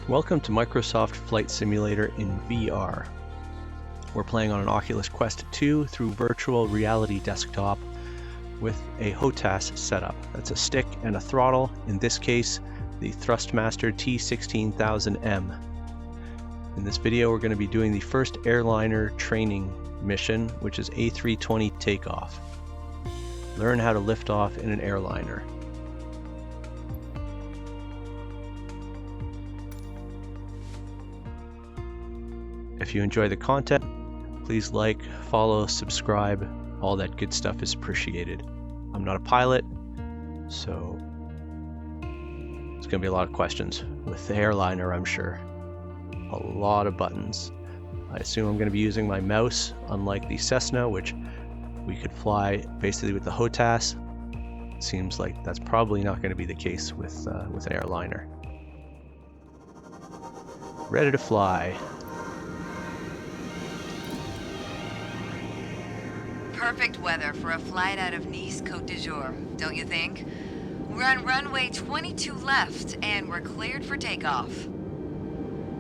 Welcome to Microsoft Flight Simulator in VR. We're playing on an Oculus Quest 2 through virtual reality desktop with a HOTAS setup. That's a stick and a throttle, in this case the Thrustmaster T16000M. In this video we're going to be doing the first Airliner training mission, which is A320 Takeoff. Learn how to lift off in an airliner. If you enjoy the content, please like, follow, subscribe. All that good stuff is appreciated. I'm not a pilot, so it's going to be a lot of questions with the Airliner, I'm sure. A lot of buttons. I assume I'm going to be using my mouse, unlike the Cessna, which we could fly basically with the HOTAS. It seems like that's probably not going to be the case with an Airliner. Ready to fly. Perfect weather for a flight out of Nice, Côte d'Azur, don't you think? We're on runway 22 left, and we're cleared for takeoff.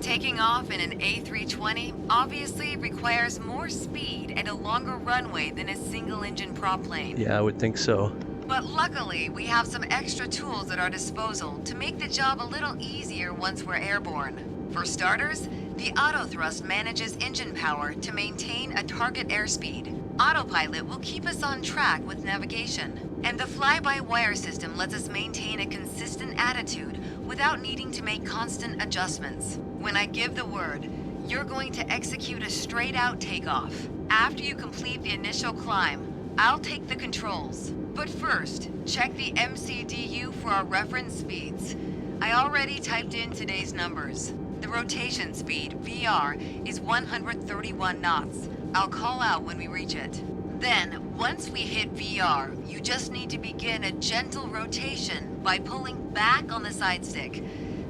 Taking off in an A320 obviously requires more speed and a longer runway than a single-engine prop plane. Yeah, I would think so. But luckily, we have some extra tools at our disposal to make the job a little easier once we're airborne. For starters, the autothrust manages engine power to maintain a target airspeed. Autopilot will keep us on track with navigation, and the fly-by-wire system lets us maintain a consistent attitude without needing to make constant adjustments. When I give the word, you're going to execute a straight-out takeoff. After you complete the initial climb, I'll take the controls. But first, check the MCDU for our reference speeds. I already typed in today's numbers. The rotation speed, VR, is 131 knots. I'll call out when we reach it. Then, once we hit VR, you just need to begin a gentle rotation by pulling back on the side stick.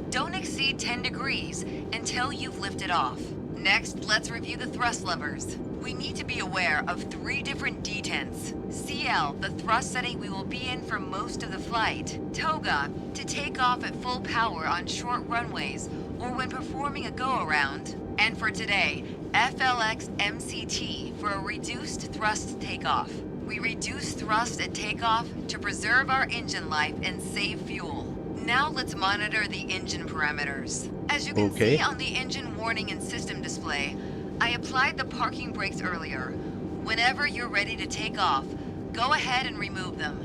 Don't exceed 10 degrees until you've lifted off. Next, let's review the thrust levers. We need to be aware of 3 different detents. CL, the thrust setting we will be in for most of the flight. TOGA, to take off at full power on short runways or when performing a go-around. And for today, FLX MCT for a reduced thrust takeoff. We reduce thrust at takeoff to preserve our engine life and save fuel. Now let's monitor the engine parameters. As you can see on the engine warning and system display, I applied the parking brakes earlier. Whenever you're ready to take off, go ahead and remove them.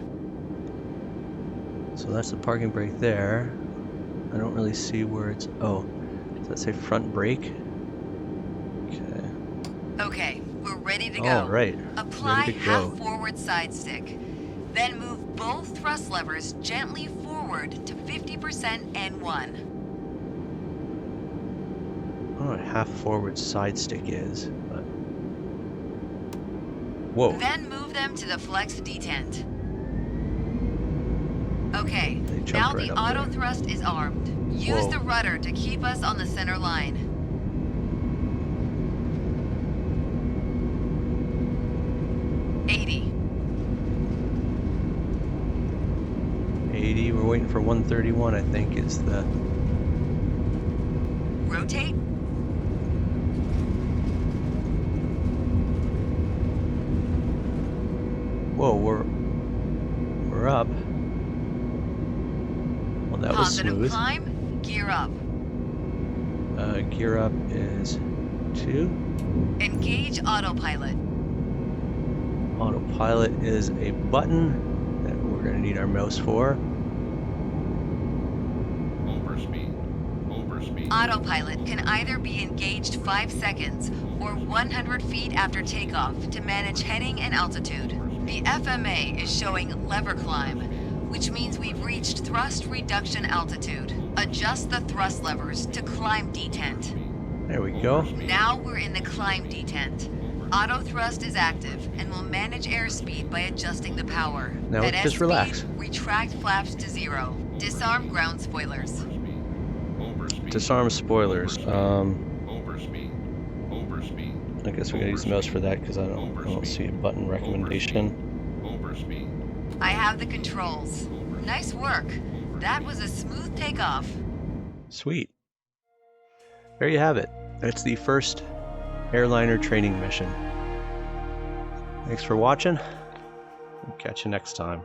So that's the parking brake there. I don't really see where it's... Oh, does that say front brake? Okay, we're ready to go. All right. Apply half forward side stick. Then move both thrust levers gently forward to 50% N1. I don't know what half forward side stick is, but... Whoa. Then move them to the flex detent. Okay, now right the auto thrust is armed. Use the rudder to keep us on the center line. We're waiting for 131, I think, is the... Rotate. Whoa, we're up. Well, that was smooth. Climb, gear up. Gear up is 2. Engage autopilot. Autopilot is a button that we're going to need our mouse for. Autopilot can either be engaged 5 seconds or 100 feet after takeoff to manage heading and altitude. The FMA is showing lever climb, which means we've reached thrust reduction altitude. Adjust the thrust levers to climb detent. There we go. Now we're in the climb detent. Auto thrust is active and will manage airspeed by adjusting the power. Now At just S relax. Speed, retract flaps to 0. Disarm ground spoilers. Disarm spoilers. I guess we're gonna use the mouse for that because I don't see a button recommendation. I have the controls. Nice work. That was a smooth takeoff. Sweet. there you have it. It's the first airliner training mission. Thanks for watching. Catch you next time.